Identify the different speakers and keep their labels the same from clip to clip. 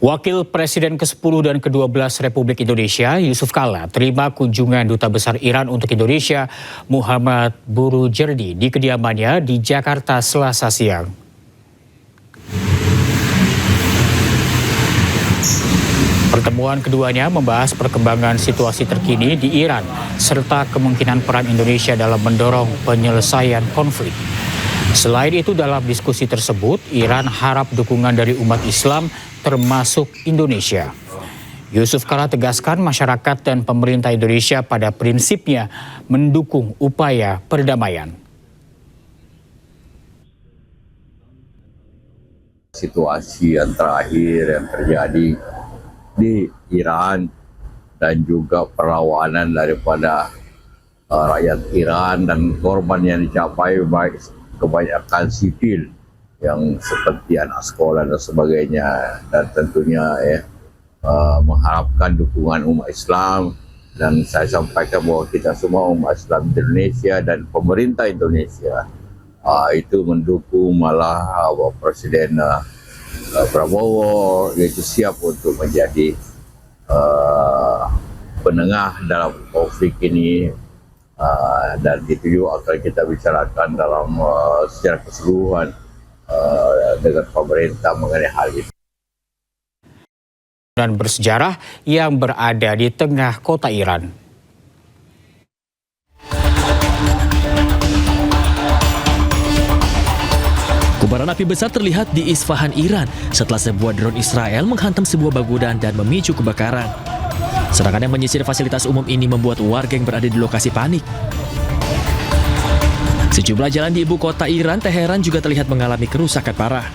Speaker 1: Wakil Presiden ke-10 dan ke-12 Republik Indonesia, Yusuf Kala, terima kunjungan Duta Besar Iran untuk Indonesia, Muhammad Burujerdi, di kediamannya di Jakarta Selasa siang. Pertemuan keduanya membahas perkembangan situasi terkini di Iran, serta kemungkinan peran Indonesia dalam mendorong penyelesaian konflik. Selain itu, dalam diskusi tersebut, Iran harap dukungan dari umat Islam termasuk Indonesia. Yusuf Kala tegaskan masyarakat dan pemerintah Indonesia pada prinsipnya mendukung upaya perdamaian.
Speaker 2: Situasi yang terakhir yang terjadi di Iran dan juga perlawanan daripada rakyat Iran dan korban yang dicapai baik kebanyakan sipil yang seperti anak sekolah dan sebagainya, dan tentunya mengharapkan dukungan umat Islam. Dan saya sampaikan bahwa kita semua umat Islam di Indonesia dan pemerintah Indonesia itu mendukung malah Presiden Prabowo, yaitu siap untuk menjadi penengah dalam konflik ini. Dan itu juga akan kita bicarakan dalam secara keseluruhan dengan pemerintah mengenai hal itu.
Speaker 1: Dan bersejarah yang berada di tengah kota Iran.
Speaker 3: Kobaran api besar terlihat di Isfahan, Iran setelah sebuah drone Israel menghantam sebuah bangunan dan memicu kebakaran. Serangan yang menyisir fasilitas umum ini membuat warga yang berada di lokasi panik. Sejumlah jalan di ibu kota Iran, Teheran, juga terlihat mengalami kerusakan parah.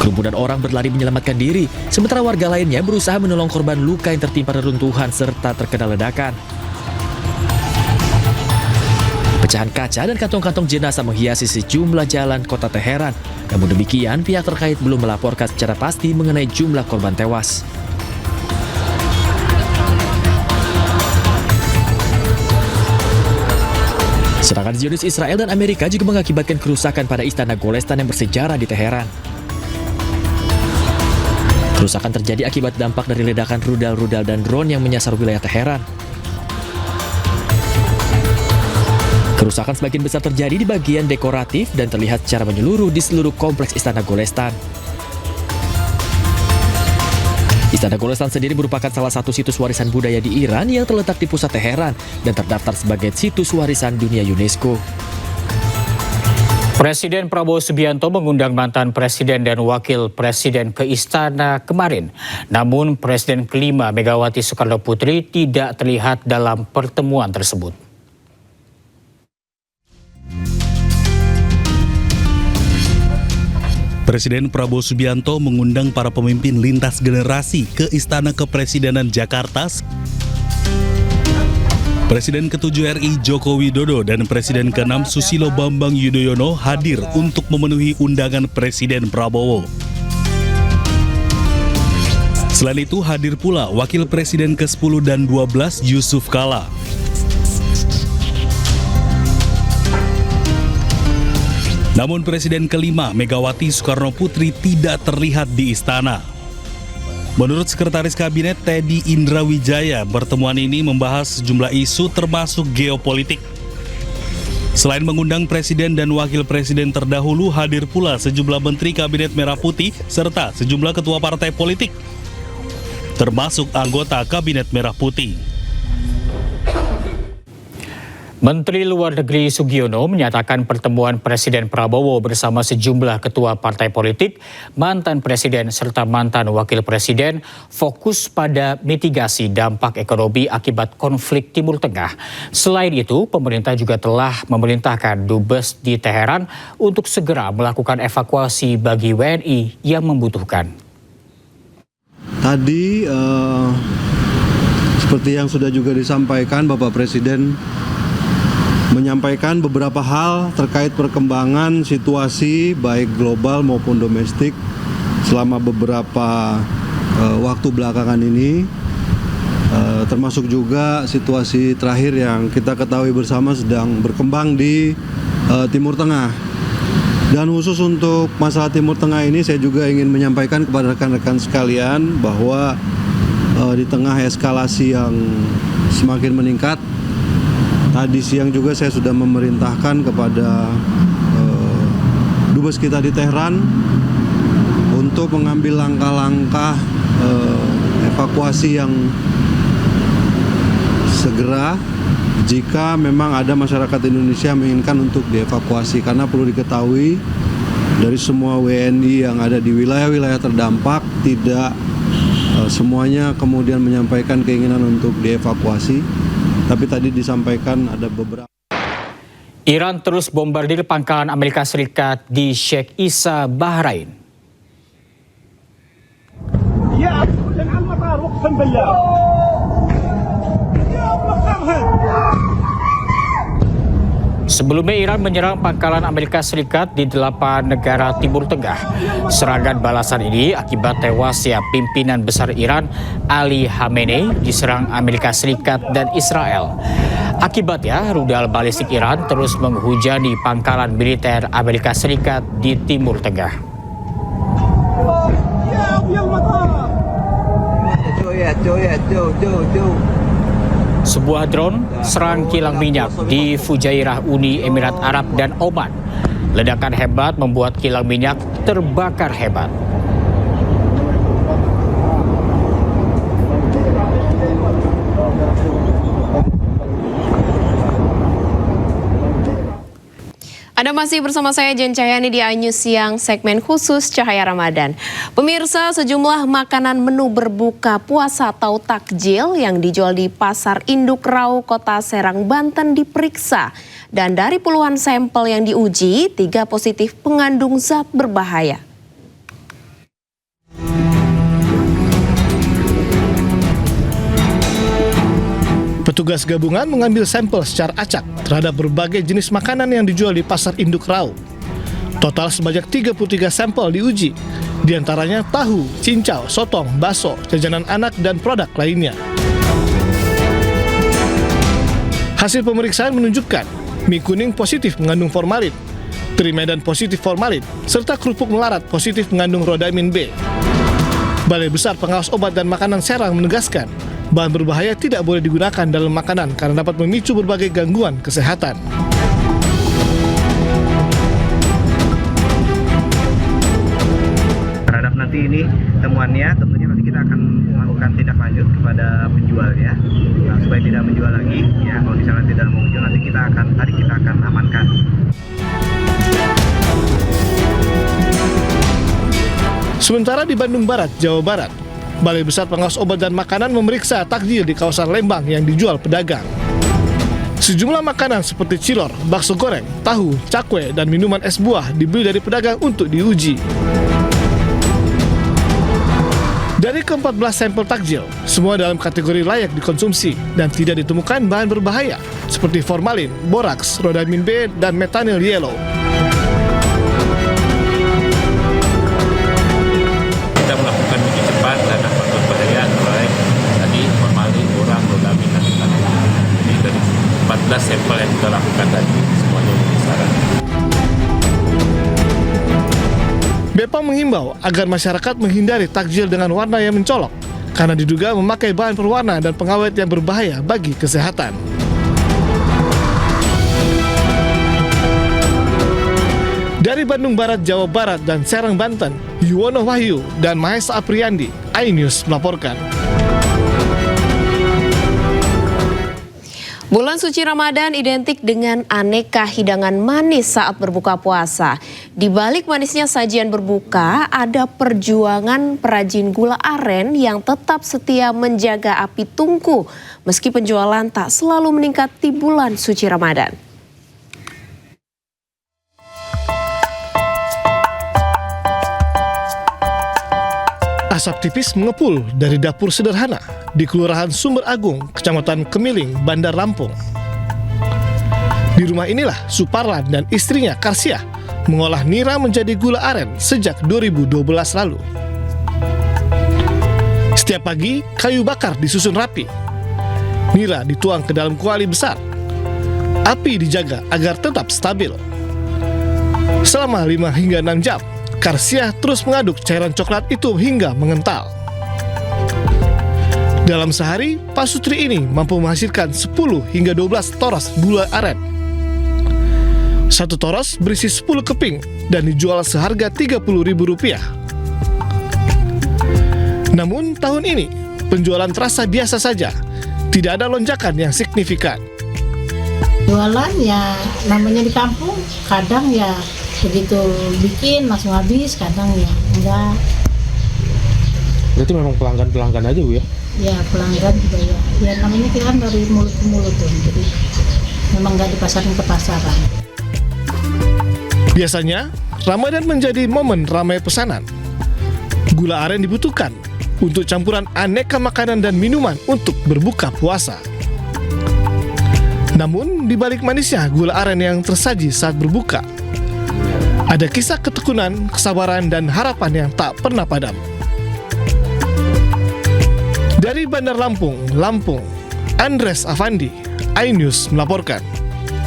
Speaker 3: Kerumunan orang berlari menyelamatkan diri, sementara warga lainnya berusaha menolong korban luka yang tertimpa reruntuhan serta terkena ledakan. Pecahan kaca dan kantong-kantong jenazah menghiasi sejumlah jalan kota Teheran. Namun demikian, pihak terkait belum melaporkan secara pasti mengenai jumlah korban tewas. Serangan Zionis Israel dan Amerika juga mengakibatkan kerusakan pada Istana Golestan yang bersejarah di Teheran. Kerusakan terjadi akibat dampak dari ledakan rudal-rudal dan drone yang menyasar wilayah Teheran. Kerusakan sebagian besar terjadi di bagian dekoratif dan terlihat secara menyeluruh di seluruh kompleks Istana Golestan. Istana Golestan sendiri merupakan salah satu situs warisan budaya di Iran yang terletak di pusat Teheran dan terdaftar sebagai situs warisan dunia UNESCO.
Speaker 1: Presiden Prabowo Subianto mengundang mantan presiden dan wakil presiden ke istana kemarin. Namun Presiden kelima Megawati Soekarno Putri tidak terlihat dalam pertemuan tersebut.
Speaker 4: Presiden Prabowo Subianto mengundang para pemimpin lintas generasi ke Istana Kepresidenan Jakarta. Presiden ke-7 RI Joko Widodo dan Presiden ke-6 Susilo Bambang Yudhoyono hadir untuk memenuhi undangan Presiden Prabowo. Selain itu hadir pula Wakil Presiden ke-10 dan 12 Yusuf Kala. Namun Presiden kelima Megawati Soekarno Putri tidak terlihat di istana. Menurut Sekretaris Kabinet Teddy Indrawijaya, pertemuan ini membahas sejumlah isu termasuk geopolitik. Selain mengundang Presiden dan Wakil Presiden terdahulu, hadir pula sejumlah Menteri Kabinet Merah Putih serta sejumlah ketua partai politik, termasuk anggota Kabinet Merah Putih.
Speaker 1: Menteri Luar Negeri Sugiono menyatakan pertemuan Presiden Prabowo bersama sejumlah ketua partai politik, mantan presiden serta mantan wakil presiden fokus pada mitigasi dampak ekonomi akibat konflik Timur Tengah. Selain itu, pemerintah juga telah memerintahkan Dubes di Teheran untuk segera melakukan evakuasi bagi WNI yang membutuhkan.
Speaker 5: Tadi seperti yang sudah juga disampaikan, Bapak Presiden menyampaikan beberapa hal terkait perkembangan situasi baik global maupun domestik selama beberapa waktu belakangan ini, termasuk juga situasi terakhir yang kita ketahui bersama sedang berkembang di Timur Tengah. Dan khusus untuk masalah Timur Tengah ini saya juga ingin menyampaikan kepada rekan-rekan sekalian bahwa di tengah eskalasi yang semakin meningkat, tadi siang juga saya sudah memerintahkan kepada Dubes kita di Tehran untuk mengambil langkah-langkah evakuasi yang segera jika memang ada masyarakat Indonesia yang menginginkan untuk dievakuasi, karena perlu diketahui dari semua WNI yang ada di wilayah-wilayah terdampak tidak semuanya kemudian menyampaikan keinginan untuk dievakuasi, tapi tadi disampaikan ada beberapa.
Speaker 1: Iran terus bombardir pangkalan Amerika Serikat di Sheikh Isa, Bahrain.
Speaker 6: Ya, jangan matar, uqsam billah. Ya,
Speaker 1: Sebelumnya Iran menyerang pangkalan Amerika Serikat di 8 negara Timur Tengah. Serangan balasan ini akibat tewasnya pimpinan besar Iran Ali Khamenei diserang Amerika Serikat dan Israel. Akibatnya rudal balistik Iran terus menghujani pangkalan militer Amerika Serikat di Timur Tengah. Sebuah drone serang kilang minyak di Fujairah, Uni Emirat Arab dan Oman. Ledakan hebat membuat kilang minyak terbakar hebat.
Speaker 7: Anda masih bersama saya Jen Cahyani di iNews Siang segmen khusus Cahaya Ramadan. Pemirsa, sejumlah makanan menu berbuka puasa atau takjil yang dijual di Pasar Induk Rau, Kota Serang, Banten diperiksa. Dan dari puluhan sampel yang diuji, 3 positif mengandung zat berbahaya.
Speaker 8: Petugas gabungan mengambil sampel secara acak terhadap berbagai jenis makanan yang dijual di Pasar Induk Rau. Total sebanyak 33 sampel diuji, diantaranya tahu, cincau, sotong, bakso, jajanan anak, dan produk lainnya. Hasil pemeriksaan menunjukkan mie kuning positif mengandung formalin, teri Medan positif formalin, serta kerupuk melarat positif mengandung rodamin B. Balai Besar Pengawas Obat dan Makanan Serang menegaskan, bahan berbahaya tidak boleh digunakan dalam makanan karena dapat memicu berbagai gangguan kesehatan.
Speaker 9: Terhadap nanti ini temuannya, tentunya nanti kita akan melakukan tindak lanjut kepada penjualnya, supaya tidak menjual lagi. Ya, kalau misalnya tidak mau menjual, nanti kita akan amankan.
Speaker 8: Sementara di Bandung Barat, Jawa Barat, Balai Besar Pengawas Obat dan Makanan memeriksa takjil di kawasan Lembang yang dijual pedagang. Sejumlah makanan seperti cilor, bakso goreng, tahu, cakwe, dan minuman es buah dibeli dari pedagang untuk diuji. Dari ke-14 sampel takjil, semua dalam kategori layak dikonsumsi dan tidak ditemukan bahan berbahaya seperti formalin, boraks, rodamin B, dan metanyl yellow.
Speaker 10: Kita melakukan uji cepat terhadap faktor berbahaya mulai tadi formalin, boraks, rodamin, dan metanyl. Jadi dari 14 sampel yang kita lakukan tadi semuanya disaran.
Speaker 8: Bepom menghimbau agar masyarakat menghindari takjil dengan warna yang mencolok karena diduga memakai bahan perwarna dan pengawet yang berbahaya bagi kesehatan. Dari Bandung Barat, Jawa Barat, dan Serang, Banten, Yuwono Wahyu dan Mahesa Apriyandi, iNews melaporkan.
Speaker 7: Bulan suci Ramadan identik dengan aneka hidangan manis saat berbuka puasa. Di balik manisnya sajian berbuka, ada perjuangan perajin gula aren yang tetap setia menjaga api tungku meski penjualan tak selalu meningkat di bulan suci Ramadan.
Speaker 8: Asap tipis mengepul dari dapur sederhana di Kelurahan Sumber Agung, Kecamatan Kemiling, Bandar Lampung. Di rumah inilah Suparlan dan istrinya Karsiah mengolah nira menjadi gula aren sejak 2012 lalu. Setiap pagi, kayu bakar disusun rapi. Nira dituang ke dalam kuali besar. Api dijaga agar tetap stabil. Selama 5 hingga 6 jam, Karsia terus mengaduk cairan coklat itu hingga mengental. Dalam sehari, Pak Sutri ini mampu menghasilkan 10 hingga 12 toros gula aren. Satu toros berisi 10 keping dan dijual seharga Rp30.000. Namun tahun ini, penjualan terasa biasa saja, tidak ada lonjakan yang signifikan.
Speaker 11: Jualan ya namanya di kampung, kadang ya begitu bikin langsung habis, kadang ya enggak.
Speaker 12: Berarti memang pelanggan aja Bu ya?
Speaker 11: Ya pelanggan juga ya. Ya namanya kita kan dari mulut ke mulut tuh, jadi memang nggak dipasarin ke pasaran.
Speaker 8: Biasanya, Ramadan menjadi momen ramai pesanan. Gula aren dibutuhkan untuk campuran aneka makanan dan minuman untuk berbuka puasa. Namun, di balik manisnya gula aren yang tersaji saat berbuka, ada kisah ketekunan, kesabaran, dan harapan yang tak pernah padam. Dari Bandar Lampung, Andres Afandi, iNews melaporkan.